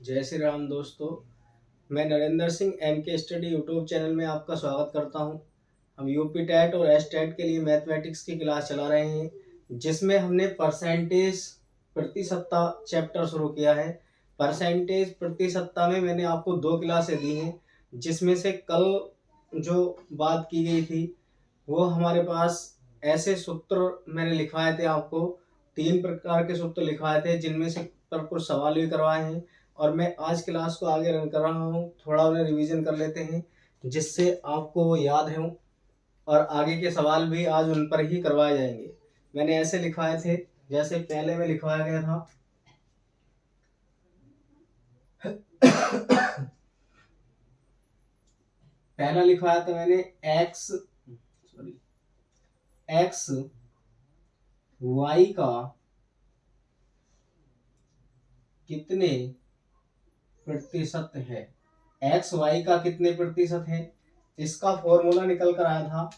जय श्री राम दोस्तों। मैं नरेंद्र सिंह एम के स्टडी यूट्यूब चैनल में आपका स्वागत करता हूं। हम यूपी टेट और एस टेट के लिए मैथमेटिक्स की क्लास चला रहे हैं, जिसमें हमने परसेंटेज प्रति सप्ताह चैप्टर शुरू किया है। परसेंटेज प्रति सप्ताह में मैंने आपको 2 क्लासें दी हैं, जिसमें से कल जो बात की गई थी वो हमारे पास ऐसे सूत्र मैंने लिखवाए थे। आपको 3 प्रकार के सूत्र लिखवाए थे, जिनमें से पर कुछ सवाल भी करवाए हैं और मैं आज क्लास को आगे रन कर रहा हूँ। थोड़ा उन्हें रिवीजन कर लेते हैं, जिससे आपको वो याद हो और आगे के सवाल भी आज उन पर ही करवाए जाएंगे। मैंने ऐसे लिखवाए थे, जैसे पहले में लिखवाया गया था पहला लिखवाया था मैंने एक्स वाई का कितने प्रतिशत है। एक्स वाई का कितने प्रतिशत है, इसका फॉर्मूला निकल कर आया था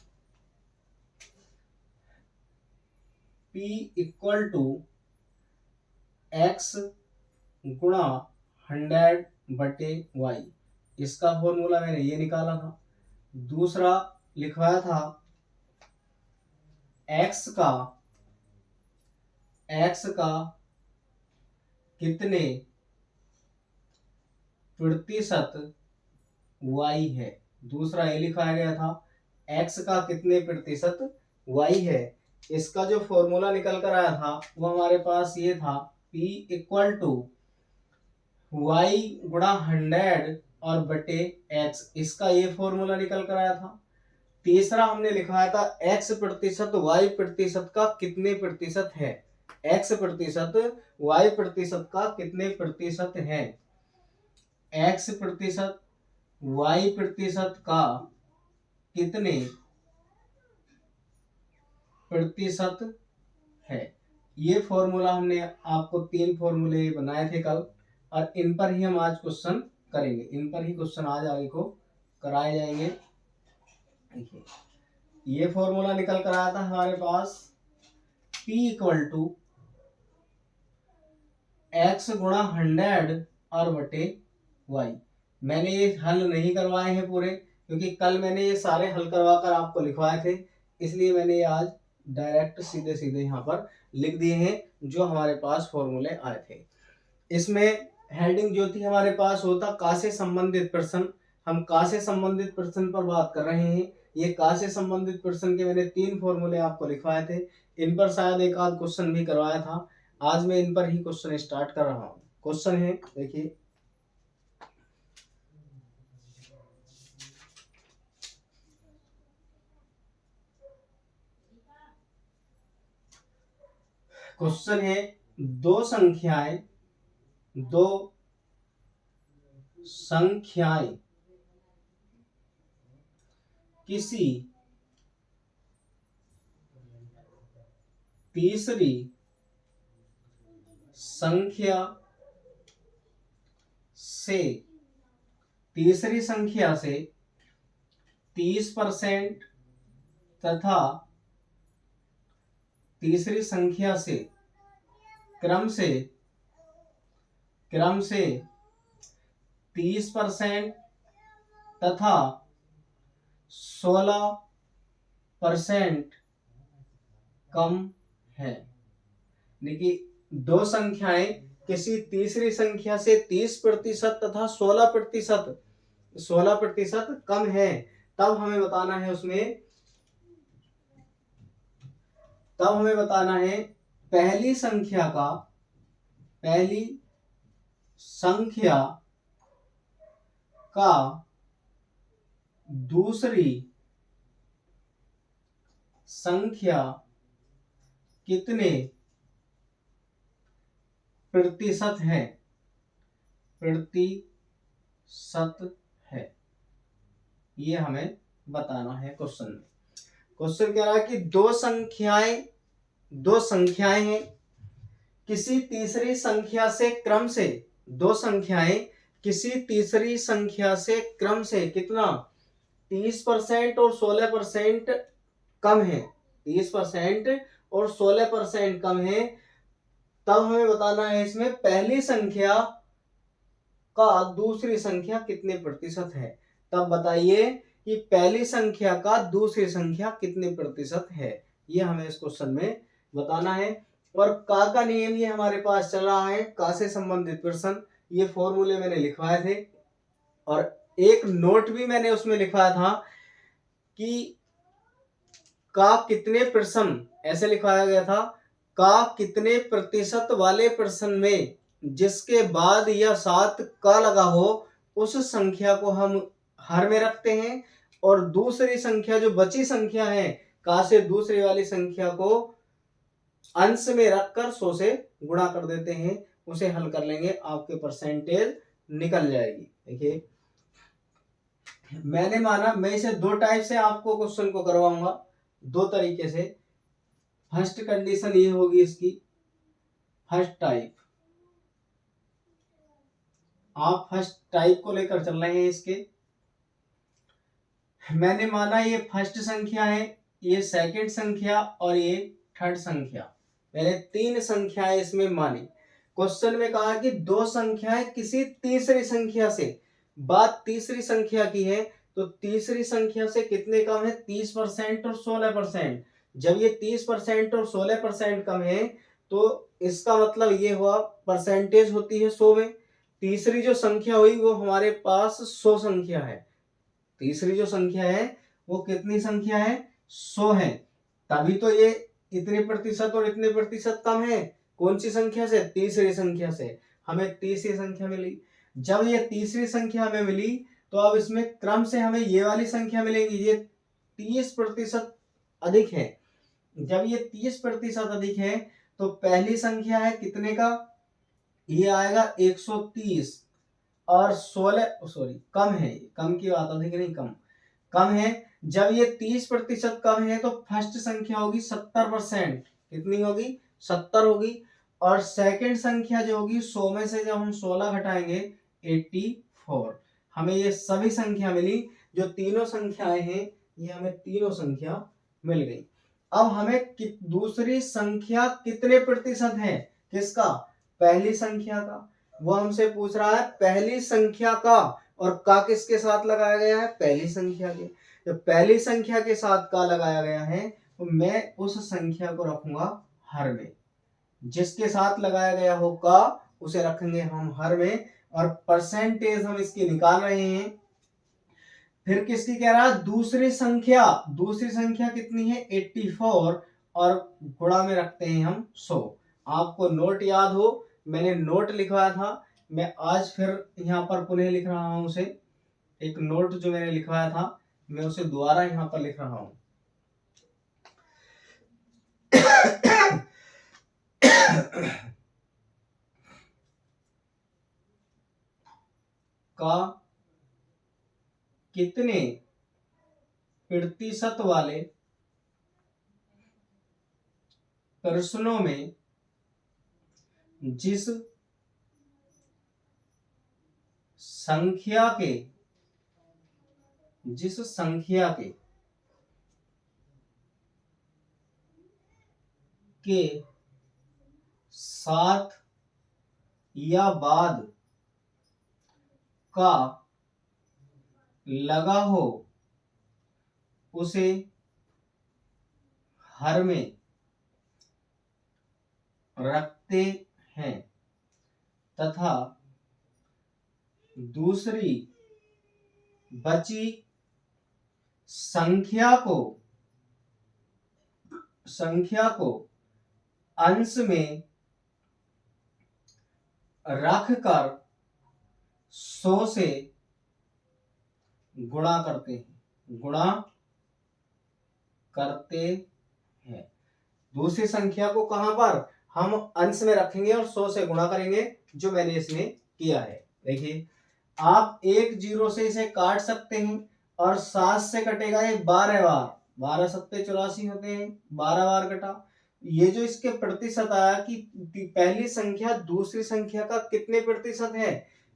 P इक्वल टू एक्स गुणा 100/y। इसका फॉर्मूला मैंने ये निकाला था। दूसरा लिखवाया था एक्स का कितने प्रतिशत y है। दूसरा ये लिखाया गया था x का कितने प्रतिशत y है। इसका जो फॉर्मूला निकल कर आया था वो हमारे पास ये था P इक्वल टू y गुणा 100 और बटे x। इसका ये फॉर्मूला निकल कर आया था। तीसरा हमने लिखवाया था x प्रतिशत y प्रतिशत का कितने प्रतिशत है। x प्रतिशत y प्रतिशत का कितने प्रतिशत है। x प्रतिशत y प्रतिशत का कितने प्रतिशत है। ये फॉर्मूला हमने आपको 3 फॉर्मूले बनाए थे कल, और इन पर ही हम आज क्वेश्चन करेंगे। इन पर ही क्वेश्चन आज आगे को कराए जाएंगे। देखिए, ये फॉर्मूला निकल कर आया था हमारे पास P इक्वल टू एक्स गुणा 100 और बटे y। मैंने ये हल नहीं करवाए हैं पूरे, क्योंकि कल मैंने ये सारे हल करवा कर आपको लिखवाए थे, इसलिए मैंने ये आज डायरेक्ट सीधे सीधे यहाँ पर लिख दिए हैं जो हमारे पास फॉर्मूले आए थे। इसमें हेडिंग जो थी हमारे पास होता का से संबंधित प्रश्न। हम का से संबंधित प्रश्न पर बात कर रहे हैं। ये का से संबंधित प्रश्न के मैंने 3 फॉर्मूले आपको लिखवाए थे। इन पर शायद एक आध क्वेश्चन भी करवाया था। आज मैं इन पर ही क्वेश्चन स्टार्ट कर रहा हूँ। क्वेश्चन है, देखिए, क्वेश्चन है दो संख्याएं किसी तीसरी संख्या से 30% तथा तीसरी संख्या से क्रम से 30% तथा 16% कम है। देखिए, दो संख्याएं किसी तीसरी संख्या से 30% तथा 16% कम है, तब हमें बताना है पहली संख्या का दूसरी संख्या कितने प्रतिशत है। ये हमें बताना है क्वेश्चन में। क्वेश्चन कह रहा है कि दो संख्याएं हैं किसी तीसरी संख्या से क्रम से, दो संख्याएं किसी तीसरी संख्या से क्रम से कितना 30% और 16% कम है। 30% और 16% कम है, तब हमें बताना है इसमें पहली संख्या का दूसरी संख्या कितने प्रतिशत है। तब बताइए कि पहली संख्या का दूसरी संख्या कितने प्रतिशत है, ये हमें इस क्वेश्चन में बताना है। और का नियम ये हमारे पास चल रहा है, का से संबंधित प्रश्न, ये फॉर्मूले मैंने लिखवाए थे और एक नोट भी मैंने उसमें लिखवाया था कि का कितने प्रश्न, ऐसे लिखवाया गया था, का कितने प्रतिशत वाले प्रश्न में जिसके बाद या साथ का लगा हो उस संख्या को हम हर में रखते हैं, और दूसरी संख्या जो बची संख्या है का से दूसरी वाली संख्या को अंश में रखकर 100 से गुणा कर देते हैं। उसे हल कर लेंगे, आपके परसेंटेज निकल जाएगी। देखिए मैंने माना, मैं इसे दो टाइप से आपको क्वेश्चन को करवाऊंगा, दो तरीके से। फर्स्ट कंडीशन ये होगी इसकी, फर्स्ट टाइप, आप फर्स्ट टाइप को लेकर चल रहे हैं इसके। मैंने माना ये फर्स्ट संख्या है, ये सेकंड संख्या और ये थर्ड संख्या, मैंने तीन संख्याएं इसमें मानी। क्वेश्चन में कहा कि दो संख्याएं किसी तीसरी संख्या से, बात तीसरी संख्या की है, तो तीसरी संख्या से कितने कम है, 30% और 16%। जब ये 30% और 16% कम है तो इसका मतलब ये हुआ परसेंटेज होती है 100 में। तीसरी जो संख्या हुई वो हमारे पास 100 संख्या है, तीसरी जो संख्या है वो कितनी संख्या है, 100 है। तभी तो ये इतने प्रतिशत और इतने प्रतिशत कम है, कौन सी संख्या से, तीसरी संख्या से। हमें तीसरी संख्या मिली। जब ये तीसरी संख्या हमें मिली तो अब इसमें क्रम से हमें ये वाली संख्या मिलेगी, ये 30% अधिक है। जब ये 30% अधिक है तो पहली संख्या है कितने का, ये आएगा 130, और 16 कम है, कम की बात अधिक नहीं, कम है। जब ये 30% कम है तो फर्स्ट संख्या होगी 70%, कितनी होगी, 70 होगी। और सेकंड संख्या जो होगी 100 में से जब हम 16 घटाएंगे 84। हमें ये सभी संख्या मिली, जो तीनों संख्याएं हैं ये हमें तीनों संख्या मिल गई। अब हमें दूसरी संख्या कितने प्रतिशत है, किसका, पहली संख्या का, वो हमसे पूछ रहा है पहली संख्या का। और का किसके साथ लगाया गया है, पहली संख्या के। तो पहली संख्या के साथ का लगाया गया है तो मैं उस संख्या को रखूंगा हर में, जिसके साथ लगाया गया हो का उसे रखेंगे हम हर में। और परसेंटेज हम इसकी निकाल रहे हैं। फिर किसकी कह रहा है, दूसरी संख्या, दूसरी संख्या कितनी है 84, और गुणा में रखते हैं हम 100। आपको नोट याद हो, मैंने नोट लिखवाया था, मैं आज फिर यहाँ पर पुनः लिख रहा हूं उसे। एक नोट जो मैंने लिखवाया था मैं उसे दोबारा यहाँ पर लिख रहा हूं। का कितने प्रतिशत वाले प्रश्नों में जिस संख्या के साथ या बाद का लगा हो उसे हर में रखते हैं, तथा दूसरी बची संख्या को अंश में रखकर 100 से गुणा करते हैं। दूसरी संख्या को कहां पर हम अंश में रखेंगे और 100 से गुणा करेंगे, जो मैंने इसमें किया है। देखिए आप एक जीरो से इसे काट सकते हैं, और 7 से कटेगा ये 12 बार, 12 सत्ते 84 होते हैं, 12 बार कटा। ये जो इसके प्रतिशत आया कि पहली संख्या दूसरी संख्या का कितने प्रतिशत है,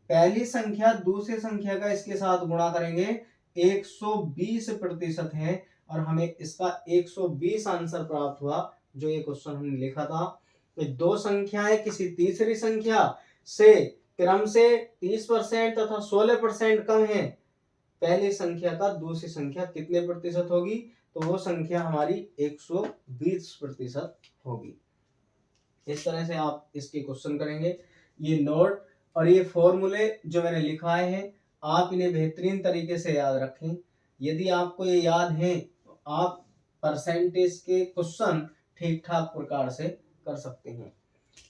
पहली संख्या दूसरी संख्या का इसके साथ गुणा करेंगे 120% है, और हमें इसका 120 आंसर प्राप्त हुआ, जो ये क्वेश्चन हमने लिखा था। तो दो संख्याएं किसी तीसरी संख्या से क्रम से 30% तथा 16% कम है, पहली संख्या का दूसरी संख्या कितने प्रतिशत होगी? तो वो संख्या हमारी 120% होगी। इस तरह से आप इसके क्वेश्चन करेंगे। ये नोट और ये फॉर्मूले जो मैंने लिखाए हैं, आप इन्हें बेहतरीन तरीके से याद रखें। यदि आपको ये याद है तो आप परसेंटेज के क्वेश्चन ठीक ठाक प्रकार से कर सकते हैं।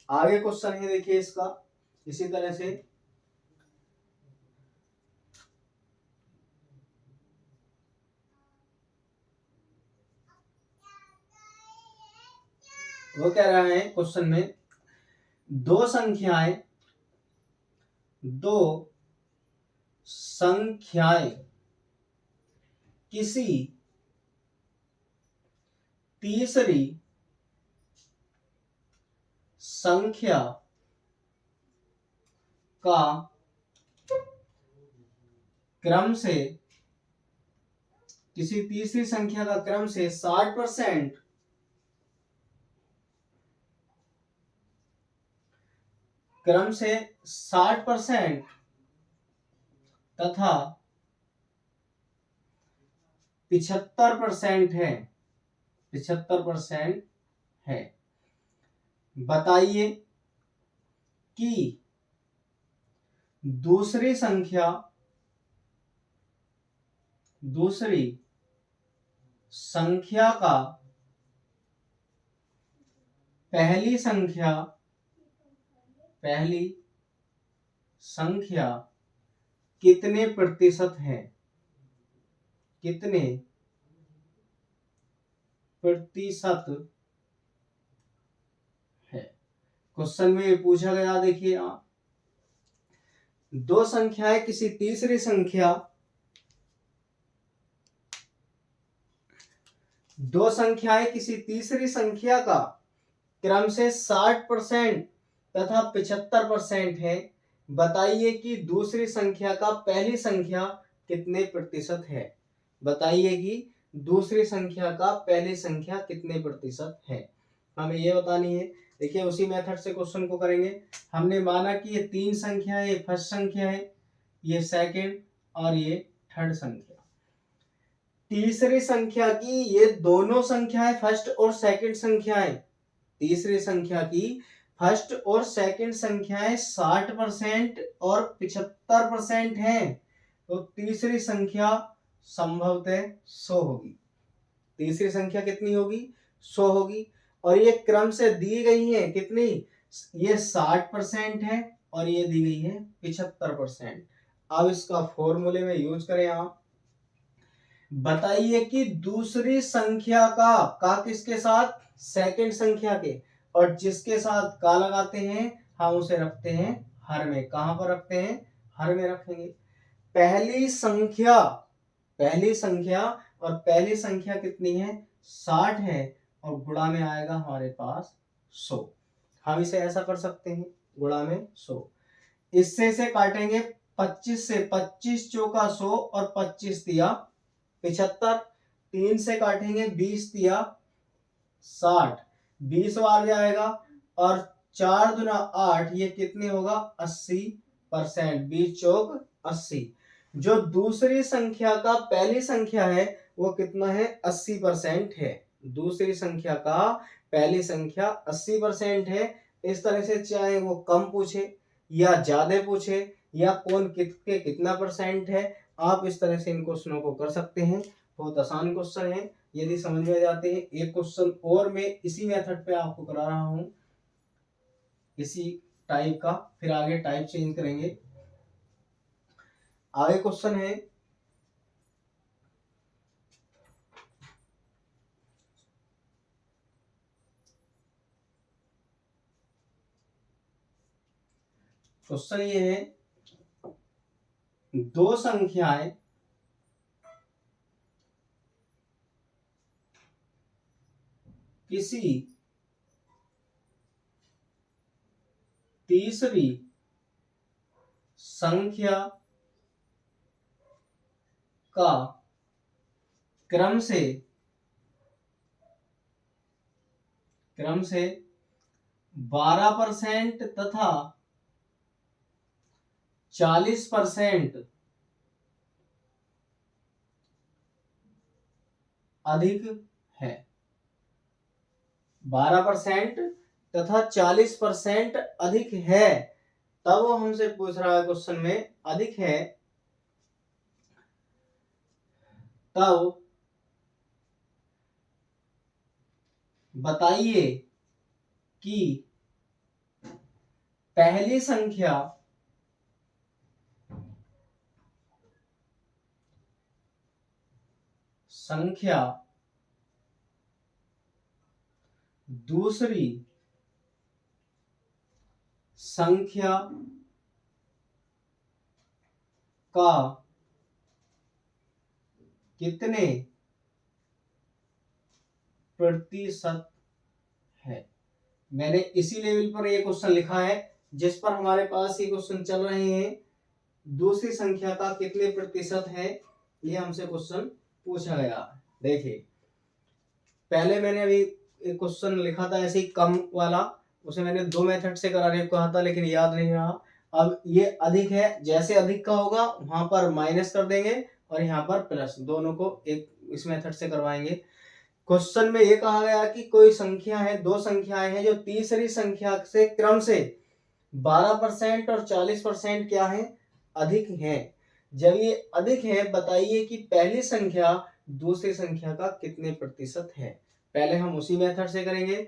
आगे क्वेश्चन है, देखिए इसका इसी तरह से। वो कह रहा है क्वेश्चन में, दो संख्याएं किसी तीसरी संख्या का क्रम से 60% तथा 75% है, बताइए कि दूसरी संख्या का पहली संख्या कितने प्रतिशत है? क्वेश्चन में ये पूछा गया, देखिए आप, दो संख्याएं किसी तीसरी संख्या का क्रम से 60% तथा 75% है, बताइए कि दूसरी संख्या का पहली संख्या कितने प्रतिशत है? बताइए कि दूसरी संख्या का पहली संख्या कितने प्रतिशत है, हमें ये बतानी है। देखिए उसी मेथड से क्वेश्चन को करेंगे। हमने माना कि ये 3 संख्या है, ये फर्स्ट संख्या है, ये सेकंड और ये थर्ड संख्या। तीसरी संख्या की ये दोनों संख्याएं फर्स्ट और सेकंड संख्याएं, तीसरी संख्या की फर्स्ट और सेकंड संख्याएं 60% और 75% हैं, तो तीसरी संख्या संभवतः 100 होगी। तीसरी संख्या कितनी होगी? 100 होगी। और ये क्रम से दी गई है कितनी? ये 60% है और ये दी गई है 75%। अब इसका फॉर्मूले में यूज करें आप। बताइए कि दूसरी संख्या का किसके साथ? सेकंड संख्या के, और जिसके साथ का लगाते हैं हम उसे रखते हैं हर में। कहां पर रखते हैं? हर में रखेंगे। पहली संख्या कितनी है? 60 है, और गुणा में आएगा हमारे पास 100। हम इसे ऐसा कर सकते हैं, गुणा में 100। इससे से काटेंगे 25 से, 25 चौका 100 और 25 दिया 75। 3 से काटेंगे 20 दिया 60, 20 बार जाएगा, और 4 दूना 8, ये कितने होगा? 80%। 20 चौक 80। जो दूसरी संख्या का पहली संख्या है वो कितना है? 80% है। दूसरी संख्या का पहली संख्या 80% है। इस तरह से चाहे वो कम पूछे या ज्यादा पूछे या कौन कितना परसेंट है, आप इस तरह से इन क्वेश्चनों को कर सकते हैं। बहुत आसान क्वेश्चन है। यदि समझ में जाते हैं, एक क्वेश्चन और मैं इसी मेथड पे आपको करा रहा हूं, इसी टाइप का, फिर आगे टाइप चेंज करेंगे। आगे क्वेश्चन है, क्वेश्चन ये है, दो संख्याएं किसी तीसरी संख्या का क्रम से 12% तथा 40% अधिक है, 12% तथा 40% अधिक है, तब वो हमसे पूछ रहा है क्वेश्चन में अधिक है, तब बताइए कि पहली संख्या दूसरी संख्या का कितने प्रतिशत है। मैंने इसी लेवल पर ये क्वेश्चन लिखा है जिस पर हमारे पास ये क्वेश्चन चल रहे हैं, दूसरी संख्या का कितने प्रतिशत है, ये हमसे क्वेश्चन पूछा गया। देखिए, पहले मैंने अभी एक क्वेश्चन लिखा था ऐसे ही कम वाला, उसे मैंने 2 मेथड से कराने को कहा था लेकिन याद नहीं रहा। अब ये अधिक है, जैसे अधिक का होगा वहां पर माइनस कर देंगे और यहाँ पर प्लस, दोनों को एक इस मेथड से करवाएंगे। क्वेश्चन में ये कहा गया कि कोई संख्या है, दो संख्याएं हैं जो तीसरी संख्या से क्रम से 12% और 40% क्या है, अधिक है। जब ये अधिक है, बताइए कि पहली संख्या दूसरी संख्या का कितने प्रतिशत है। पहले हम उसी मेथड से करेंगे।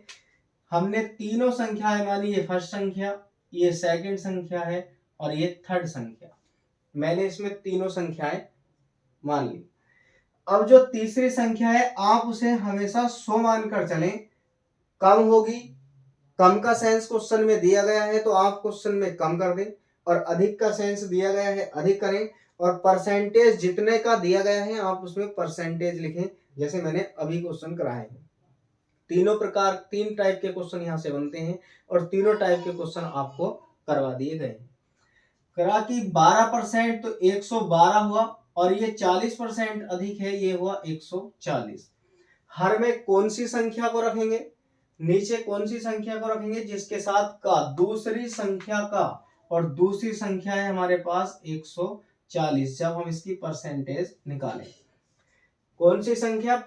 हमने तीनों संख्याएं मानी, ये फर्स्ट संख्या, ये सेकंड संख्या है और ये थर्ड संख्या। मैंने इसमें तीनों संख्याएं मान ली। अब जो तीसरी संख्या है आप उसे हमेशा 100 मानकर चलें, कम होगी, कम का सेंस क्वेश्चन में दिया गया है तो आप क्वेश्चन में कम कर दें, और अधिक का सेंस दिया गया है अधिक करें, और परसेंटेज जितने का दिया गया है आप उसमें परसेंटेज लिखें, जैसे मैंने अभी क्वेश्चन कराए हैं। तीनों प्रकार, 3 टाइप के क्वेश्चन यहाँ से बनते हैं और तीनों टाइप के क्वेश्चन आपको करवा दिए गए हैं। करा कि 12% तो 112 हुआ और ये 40% अधिक है, ये हुआ 140। हर में कौन सी संख्या को रखेंगे, नीचे कौन सी संख्या को रखेंगे जिसके साथ का दूसरी संख्या का, और दूसरी संख्या है हमारे पास 140। जब हम इसकी परसेंटेज निकालें, कौन सी संख्या,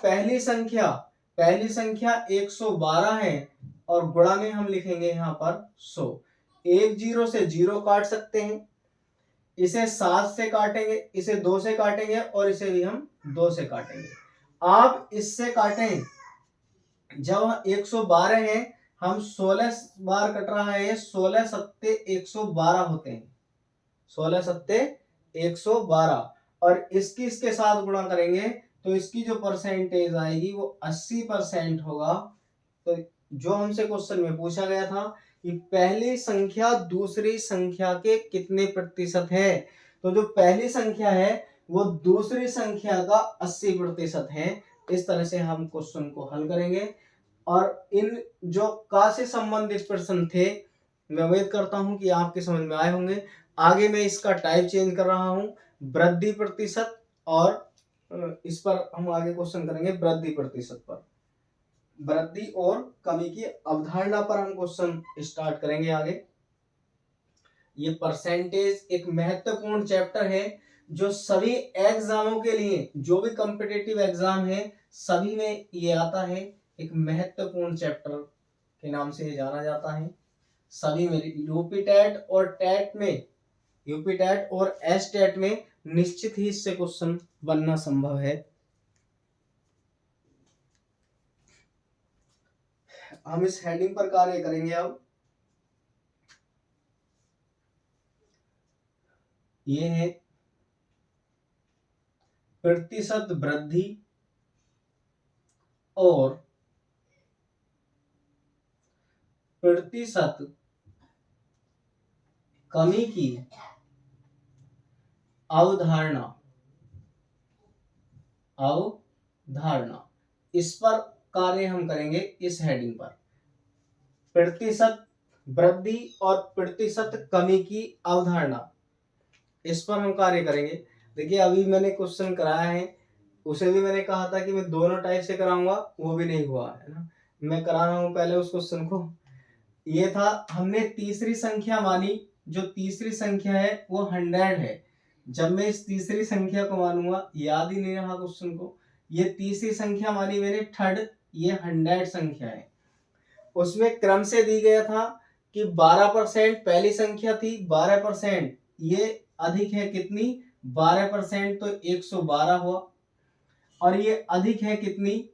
पहली संख्या 112 है और गुणा में हम लिखेंगे यहाँ पर 100। एक जीरो से जीरो काट सकते हैं, इसे 7 से काटेंगे, इसे 2 से काटेंगे और इसे भी हम 2 से काटेंगे। आप इससे काटें, जब 112 है हम 16 बार कट रहा है, 16 सत्ते 112 होते हैं, 16 सत्ते 112, और इसकी इसके साथ गुणा करेंगे तो इसकी जो परसेंटेज आएगी वो 80% होगा। तो जो हमसे क्वेश्चन में पूछा गया था कि पहली संख्या दूसरी संख्या के कितने प्रतिशत है, तो जो पहली संख्या है वो दूसरी संख्या का 80% है। इस तरह से हम क्वेश्चन को हल करेंगे। और इन जो का से संबंधित प्रश्न थे, मैं उम्मीद करता हूं कि आपके समझ में आए होंगे। आगे मैं इसका टाइप चेंज कर रहा हूं, वृद्धि प्रतिशत, और इस पर हम आगे क्वेश्चन करेंगे वृद्धि प्रतिशत पर, वृद्धि और कमी की अवधारणा पर हम क्वेश्चन स्टार्ट करेंगे आगे। ये परसेंटेज एक महत्वपूर्ण चैप्टर है जो सभी एग्जामों के लिए, जो भी कॉम्पिटिटिव एग्जाम है सभी में ये आता है। एक महत्वपूर्ण चैप्टर के नाम से ये जाना जाता है। सभी में यूपी टेट और टेट में, यूपी टेट और एस टेट में निश्चित ही इससे क्वेश्चन बनना संभव है। हम इस हेडिंग पर कार्य करेंगे। अब ये है प्रतिशत वृद्धि और प्रतिशत कमी की अवधारणा, इस पर कार्य हम करेंगे इस हेडिंग पर। प्रतिशत वृद्धि और प्रतिशत कमी की अवधारणा, इस पर हम कार्य करेंगे। देखिए, अभी मैंने क्वेश्चन कराया है, उसे भी मैंने कहा था कि मैं दोनों टाइप से कराऊंगा, वो भी नहीं हुआ है ना। मैं करा रहा हूं पहले उस क्वेश्चन को। ये था, हमने तीसरी संख्या मानी जो तीसरी संख्या है वो 100 है। जब मैं इस तीसरी संख्या को मानूंगा, याद ही नहीं रहा क्वेश्चन को, ये तीसरी संख्या मानी मैंने थर्ड, ये 100 संख्या है। उसमें क्रम से दी गया था कि 12% पहली संख्या थी, 12% ये अधिक है कितनी, 12% तो 112 हुआ, और ये अधिक है कितनी,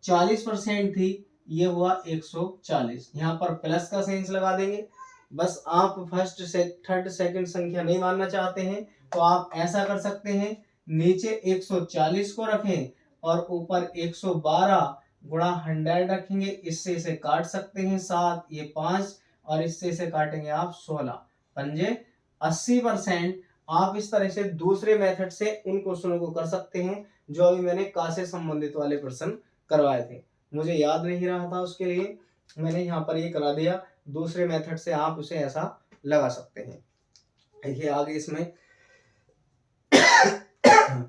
40% थी, ये हुआ 140। यहाँ पर प्लस का साइन लगा देंगे। बस आप फर्स्ट से थर्ड सेकंड संख्या नहीं मानना चाहते हैं तो आप ऐसा कर सकते हैं, नीचे 140 को रखें और ऊपर 112 गुणा 100 रखेंगे। इससे इसे काट सकते हैं 7, ये 5, और इससे इसे काटेंगे आप 16, पंजे 80%। आप इस तरह से दूसरे मेथड से उन क्वेश्चनों को कर सकते हैं जो अभी मैंने का से संबंधित वाले प्रश्न करवाए थे। मुझे याद नहीं रहा था, उसके लिए मैंने यहाँ पर ये करा दिया। दूसरे मेथड से आप उसे ऐसा लगा सकते हैं। देखिए आगे इसमें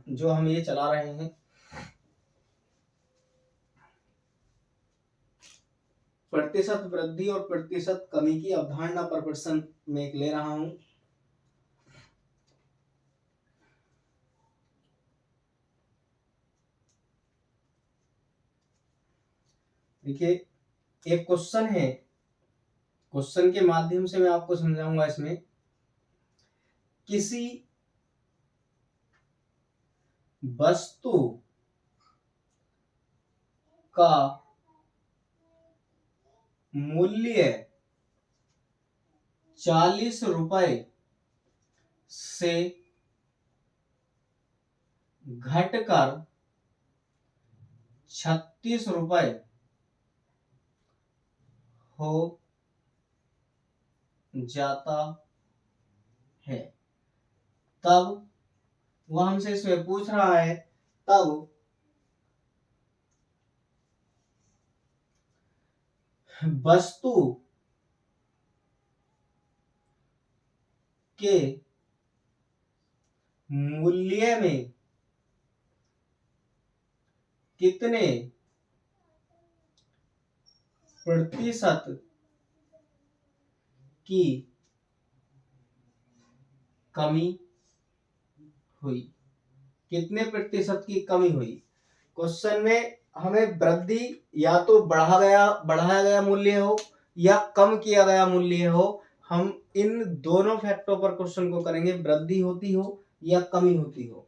जो हम ये चला रहे हैं, प्रतिशत वृद्धि और प्रतिशत कमी की अवधारणा पर प्रश्न में एक ले रहा हूं। देखिए एक क्वेश्चन है, क्वेश्चन के माध्यम से मैं आपको समझाऊंगा। इसमें किसी वस्तु का मूल्य 40 रुपए से घटकर 36 रुपए हो जाता है, तब वह हमसे इसमें पूछ रहा है, तब वस्तु के मूल्य में कितने प्रतिशत की कमी हुई, कितने प्रतिशत की कमी हुई। क्वेश्चन में हमें वृद्धि या तो बढ़ाया गया मूल्य हो या कम किया गया मूल्य हो, हम इन दोनों फैक्टरों पर क्वेश्चन को करेंगे, वृद्धि होती हो या कमी होती हो।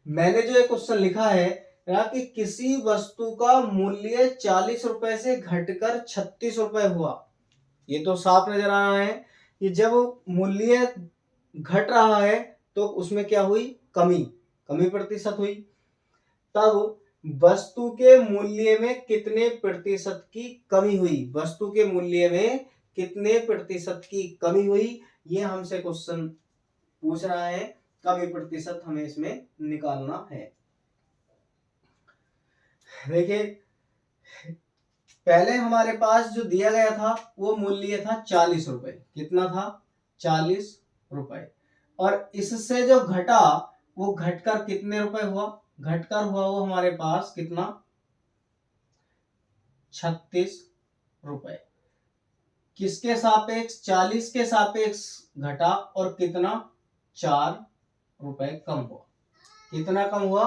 मैंने जो ये क्वेश्चन लिखा है कि किसी वस्तु का मूल्य 40 रुपए से घटकर 36 रुपए हुआ, ये तो साफ नजर आ रहा है कि जब मूल्य घट रहा है तो उसमें क्या हुई, कमी प्रतिशत हुई। तब वस्तु के मूल्य में कितने प्रतिशत की कमी हुई, वस्तु के मूल्य में कितने प्रतिशत की कमी हुई, ये हमसे क्वेश्चन पूछ रहा है। कमी प्रतिशत हमें इसमें निकालना है। देखिए पहले हमारे पास जो दिया गया था वो मूल्य था 40 रुपए, कितना था, 40 रुपए, और इससे जो घटा वो घटकर कितने रुपए हुआ, घटकर हुआ वो हमारे पास कितना, 36 रुपए। किसके सापेक्ष, 40 के सापेक्ष घटा, और कितना, 4 रुपए कम हुआ। कितना कम हुआ,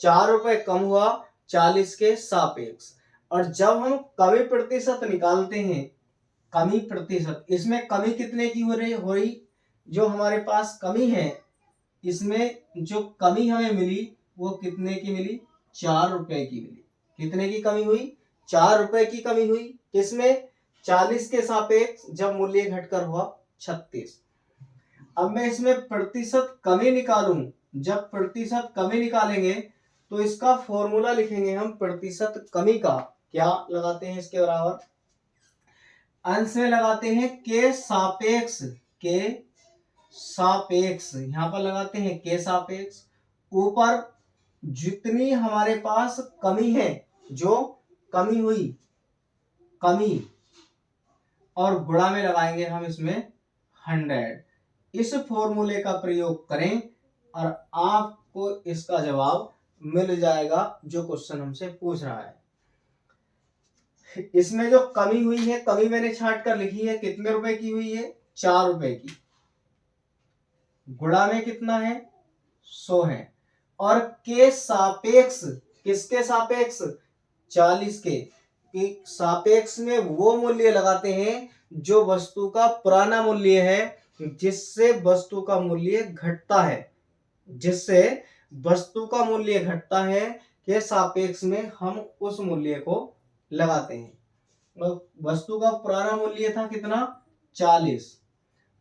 4 रुपए कम हुआ 40 के सापेक्ष। और जब हम कमी प्रतिशत निकालते हैं, कमी प्रतिशत, इसमें कमी कितने की हो रही, जो हमारे पास कमी है, इसमें जो कमी हमें मिली वो कितने की मिली, 4 रुपए की मिली। कितने की कमी हुई, 4 रुपए की कमी हुई। किसमें, 40 के सापेक्ष जब मूल्य घटकर हुआ 36। अब मैं इसमें प्रतिशत कमी निकालूं, जब प्रतिशत कमी निकालेंगे तो इसका फॉर्मूला लिखेंगे हम प्रतिशत कमी का। क्या लगाते हैं इसके बराबर, अंश में लगाते हैं के सापेक्ष, के सापेक्ष, यहां पर लगाते हैं के सापेक्ष, ऊपर जितनी हमारे पास कमी है, जो कमी हुई, कमी, और गुणा में लगाएंगे हम इसमें 100। इस फॉर्मूले का प्रयोग करें और आपको इसका जवाब मिल जाएगा जो क्वेश्चन हमसे पूछ रहा है। इसमें जो कमी हुई है, कमी मैंने छांट कर लिखी है, कितने रुपए की हुई है? 4 रुपए की। गुणा में कितना है? 100 है। और के सापेक्ष, किसके सापेक्ष? 40 के सापेक्ष में वो मूल्य लगाते हैं जो वस्तु का पुराना मूल्य है, जिससे वस्तु का मूल्य घटता है, जिससे वस्तु का मूल्य घटता है के सापेक्ष में हम उस मूल्य को लगाते हैं। वस्तु का पुराना मूल्य था कितना? 40।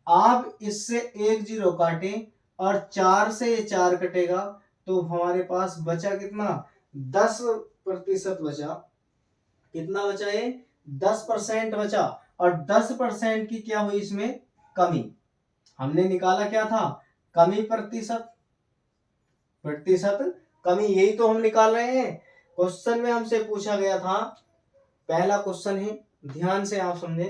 आप इससे एक जीरो काटें और 4 से ये 4 कटेगा तो हमारे पास बचा कितना? 10% बचा। कितना बचा? ये 10% बचा। और 10% की क्या हुई इसमें? कमी। हमने निकाला क्या था? कमी प्रतिशत। प्रतिशत कमी, यही तो हम निकाल रहे हैं। क्वेश्चन में हमसे पूछा गया था, पहला क्वेश्चन है, ध्यान से आप समझे।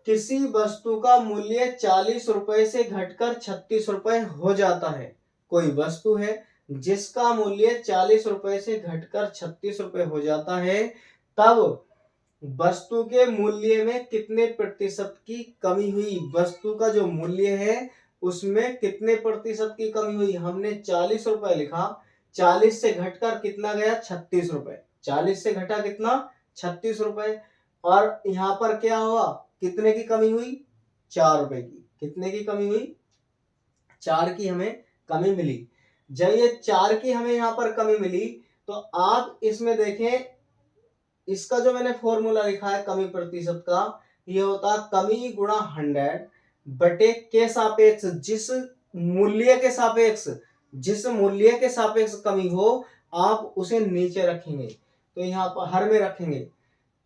किसी वस्तु का मूल्य 40 रुपए से घटकर 36 रुपए हो जाता है। कोई वस्तु है जिसका मूल्य 40 रुपए से घटकर 36 रुपए हो जाता है, तब वस्तु के मूल्य में कितने प्रतिशत की कमी हुई? वस्तु का जो मूल्य है उसमें कितने प्रतिशत की कमी हुई? हमने 40 रुपए लिखा, 40 से घटकर कितना गया? 36 रुपए। 40 से घटा कितना? 36 रुपए। और यहां पर क्या हुआ? कितने की कमी हुई? 4 रुपए की। कितने की कमी हुई? 4 की हमें कमी मिली। जब ये 4 की हमें यहाँ पर कमी मिली तो आप इसमें देखें, इसका जो मैंने फॉर्मूला लिखा है कमी प्रतिशत का, ये होता है कमी गुणा 100 बटे के सापेक्ष, जिस मूल्य के सापेक्ष, जिस मूल्य के सापेक्ष कमी हो आप उसे नीचे रखेंगे। तो यहाँ पर हर में रखेंगे,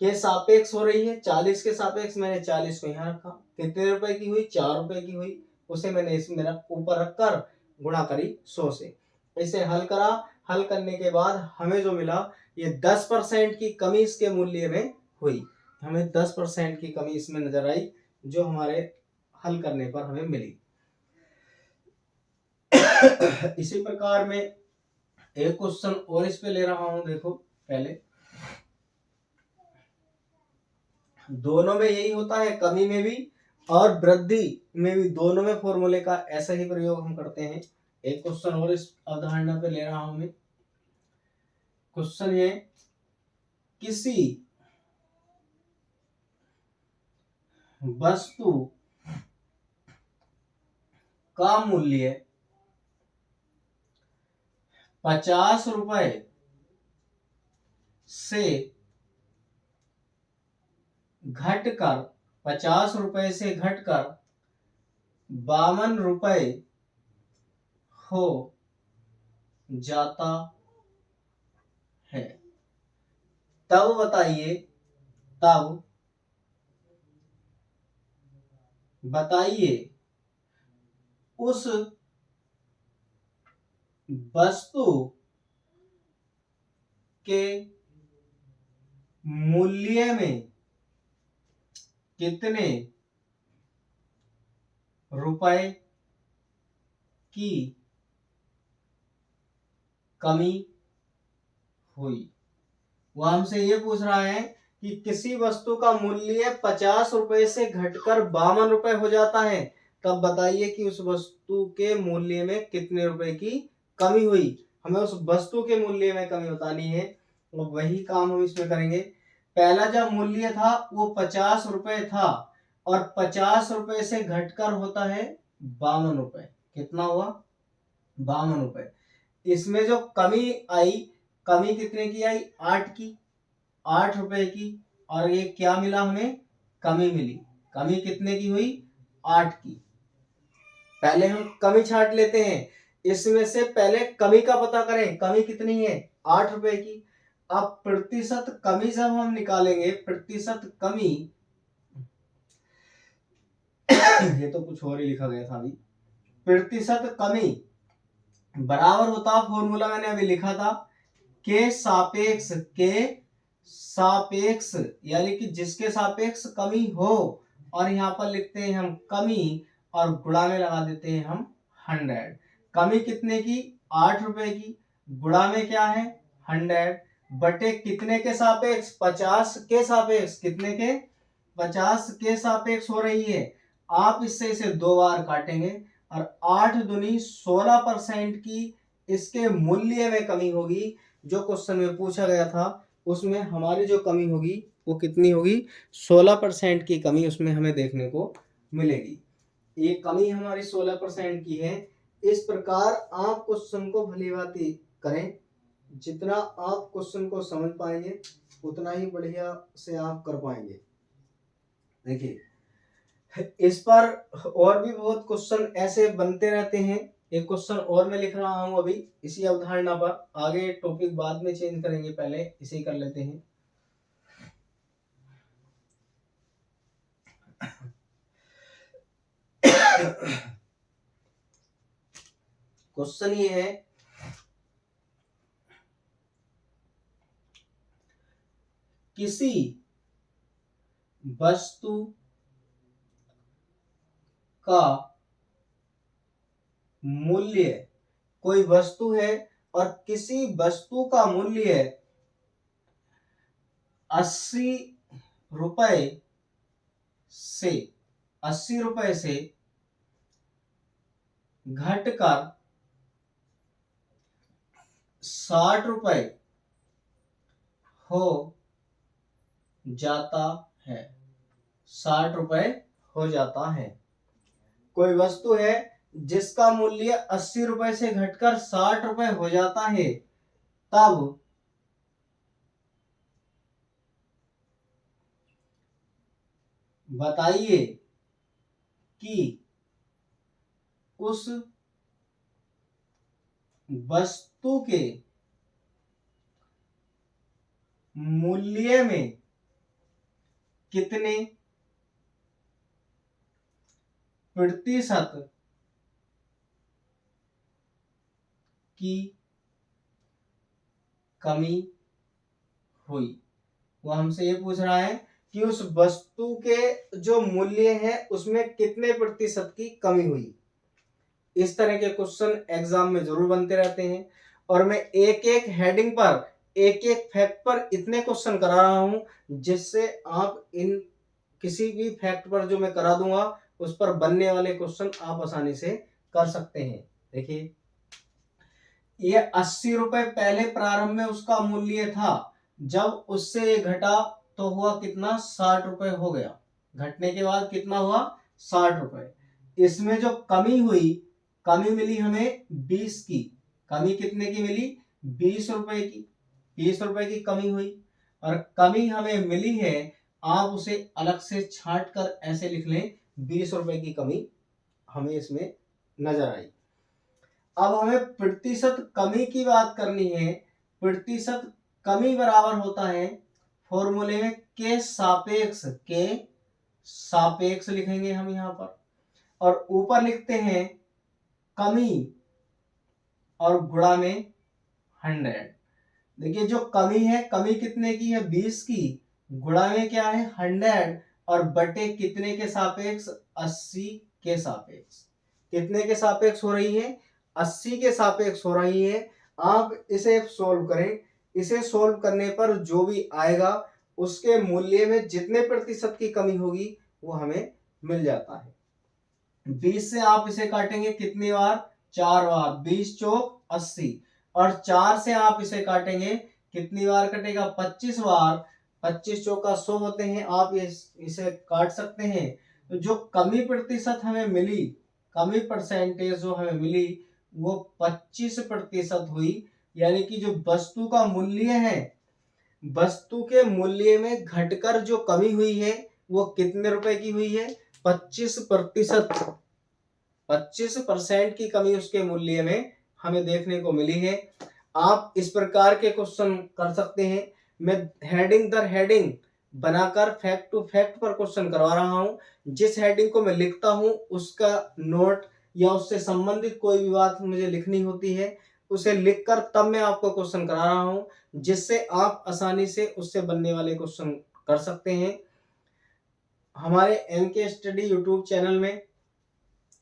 के सापेक्ष हो रही है 40 के सापेक्ष, मैंने 40 को यहाँ रखा। कितने रुपए की हुई? 4 रुपए की हुई। उसे मैंने इसमें ऊपर रखकर गुणा करी 100 से। इसे हल करा। हल करने के बाद हमें जो मिला, ये 10% की कमी इसके मूल्य में हुई। हमें 10% की कमी इसमें नजर आई, जो हमारे हल करने पर हमें मिली। इसी प्रकार में एक क्वेश्चन और इस पे ले रहा हूं। देखो, पहले दोनों में यही होता है, कमी में भी और वृद्धि में भी, दोनों में फॉर्मूले का ऐसा ही प्रयोग हम करते हैं। एक क्वेश्चन और इस अवधारणा पे ले रहा हूं मैं। क्वेश्चन है, किसी वस्तु का मूल्य 50 रुपए से घटकर 50 रुपए से घटकर 52 रुपए हो जाता है, तब बताइए, तब बताइए उस वस्तु के मूल्य में कितने रुपए की कमी हुई। वह हमसे ये पूछ रहा है कि किसी वस्तु का मूल्य 50 रुपए से घटकर 52 रुपए हो जाता है, तब बताइए कि उस वस्तु के मूल्य में कितने रुपए की कमी हुई। हमें उस वस्तु के मूल्य में कमी बतानी है, तो वही काम हम इसमें करेंगे। पहला जब मूल्य था वो 50 रुपए था और 50 रुपए से घटकर होता है 52 रुपए। कितना हुआ? 52 रुपए। इसमें जो कमी आई, कमी कितने की आई? 8 की, 8 रुपए की। और ये क्या मिला हमें? कमी मिली। कमी कितने की हुई? 8 की। पहले हम कमी छांट लेते हैं, इसमें से पहले कमी का पता करें। कमी कितनी है? 8 रुपए की। अब प्रतिशत कमी जब हम निकालेंगे, प्रतिशत कमी ये तो कुछ और ही लिखा गया था अभी। प्रतिशत कमी बराबर होता, फॉर्मूला मैंने अभी लिखा था, के सापेक्ष, के सापेक्ष यानी कि जिसके सापेक्ष कमी हो, और यहाँ पर लिखते हैं हम कमी और गुणा में लगा देते हैं हम 100। कमी कितने की? 8 रुपए की। गुणा में क्या है? 100। बटे कितने के सापेक्ष, 50 के सापेक्ष, कितने के, 50 के सापेक्ष हो रही है। आप इससे इसे 2 बार काटेंगे और 8 दूनी 16% की इसके मूल्य में कमी होगी। जो क्वेश्चन में पूछा गया था उसमें हमारी जो कमी होगी वो कितनी होगी, 16% की कमी उसमें हमें देखने को मिलेगी। ये कमी हमारी 16% की है। इस प्रकार आप क्वेश्चन को भलीभांति करें, जितना आप क्वेश्चन को समझ पाएंगे उतना ही बढ़िया से आप कर पाएंगे। देखिए इस पर और भी बहुत क्वेश्चन ऐसे बनते रहते हैं। एक क्वेश्चन और मैं लिख रहा हूं अभी इसी अवधारणा पर, आगे टॉपिक बाद में चेंज करेंगे, पहले इसे कर लेते हैं। क्वेश्चन ये है, किसी वस्तु का मूल्य, कोई वस्तु है और किसी वस्तु का मूल्य 80 रुपए से 80 रुपए से घटकर 60 रुपए हो जाता है। 60 रुपए हो जाता है। कोई वस्तु है जिसका मूल्य 80 रुपए से घटकर 60 रुपए हो जाता है, तब बताइए कि उस वस्तु के मूल्य में कितने प्रतिशत की कमी हुई। वो हमसे ये पूछ रहा है कि उस वस्तु के जो मूल्य है उसमें कितने प्रतिशत की कमी हुई। इस तरह के क्वेश्चन एग्जाम में जरूर बनते रहते हैं और मैं एक एक हेडिंग पर, एक एक फैक्ट पर इतने क्वेश्चन करा रहा हूं जिससे आप इन किसी भी फैक्ट पर जो मैं करा दूंगा उस पर बनने वाले क्वेश्चन आप आसानी से कर सकते हैं। देखिए ये 80 रुपए पहले प्रारंभ में उसका मूल्य था, जब उससे ये घटा तो हुआ कितना, 60 रुपए हो गया। घटने के बाद कितना हुआ, 60 रुपए। इसमें जो कमी हुई, कमी मिली हमें 20 की। कमी कितने की मिली, 20 रुपए की। 20 रुपए की कमी हुई और कमी हमें मिली है, आप उसे अलग से छांट कर ऐसे लिख लें, 20 रुपए की कमी हमें इसमें नजर आई। अब हमें प्रतिशत कमी की बात करनी है। प्रतिशत कमी बराबर होता है फॉर्मूले में के सापेक्ष लिखेंगे हम यहां पर, और ऊपर लिखते हैं कमी और गुणा में 100। देखिए जो कमी है, कमी कितने की है, 20 की, गुणा में क्या है 100 और बटे कितने के सापेक्ष, 80 के सापेक्ष। कितने के सापेक्ष हो रही है, 80 के सापेक्ष हो रही है। आप इसे सोल्व करें, इसे सोल्व करने पर जो भी आएगा उसके मूल्य में जितने प्रतिशत की कमी होगी वो हमें मिल जाता है। 20 से आप इसे काटेंगे कितनी बार, 4 बार, 20 चौक 80, और 4 से आप इसे काटेंगे कितनी बार कटेगा, 25 बार। 25 चौका 100 होते हैं, आप इसे काट सकते हैं। तो जो कमी प्रतिशत हमें मिली, कमी परसेंटेज जो हमें मिली वो 25% हुई। यानी कि जो वस्तु का मूल्य है, वस्तु के मूल्य में घटकर जो कमी हुई है वो कितने रुपए की हुई है, 25%। 25% की कमी उसके मूल्य में हमें देखने को मिली है। आप इस प्रकार के क्वेश्चन कर सकते हैं। मैं हेडिंग दर हेडिंग बनाकर फैक्ट टू फैक्ट पर क्वेश्चन करवा रहा हूं। जिस हेडिंग को मैं लिखता हूं उसका नोट या उससे संबंधित कोई भी बात मुझे लिखनी होती है, उसे लिखकर तब मैं आपको क्वेश्चन करा रहा हूं, जिससे आप आसानी से उससे बनने वाले क्वेश्चन कर सकते हैं। हमारे एमके स्टडी यूट्यूब चैनल में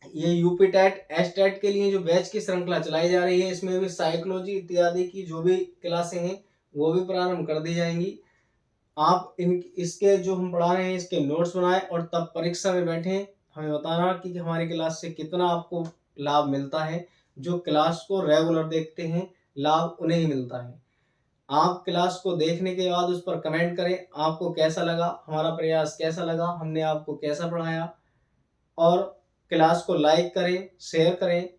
ये यूपी टेट एस टेट के लिए जो बैच की श्रृंखला चलाई जा रही है, इसमें भी साइकोलॉजी इत्यादि की जो भी क्लासें हैं वो भी प्रारंभ कर दी जाएंगी। आप इसके जो हम पढ़ा रहे हैं इसके नोट्स बनाएं और तब परीक्षा में बैठें। हमें बताना कि हमारी क्लास से कितना आपको लाभ मिलता है। जो क्लास को रेगुलर देखते हैं लाभ उन्हें ही मिलता है। आप क्लास को देखने के बाद उस पर कमेंट करें, आपको कैसा लगा, हमारा प्रयास कैसा लगा, हमने आपको कैसा पढ़ाया। और क्लास को लाइक करें, शेयर करें।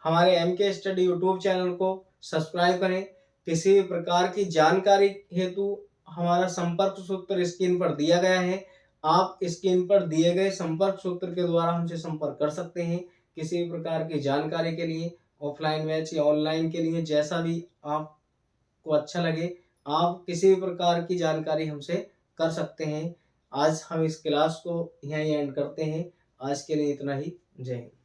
हमारे MK स्टडी यूट्यूब चैनल को सब्सक्राइब करें। किसी भी प्रकार की जानकारी हेतु हमारा संपर्क सूत्र स्क्रीन पर दिया गया है। आप स्क्रीन पर दिए गए संपर्क सूत्र के द्वारा हमसे संपर्क कर सकते हैं किसी भी प्रकार की जानकारी के लिए, ऑफलाइन बैच या ऑनलाइन के लिए, जैसा भी आपको अच्छा लगे आप किसी भी प्रकार की जानकारी हमसे कर सकते हैं। आज हम इस क्लास को यहीं एंड करते हैं। आज के लिए इतना ही। जय हिंद।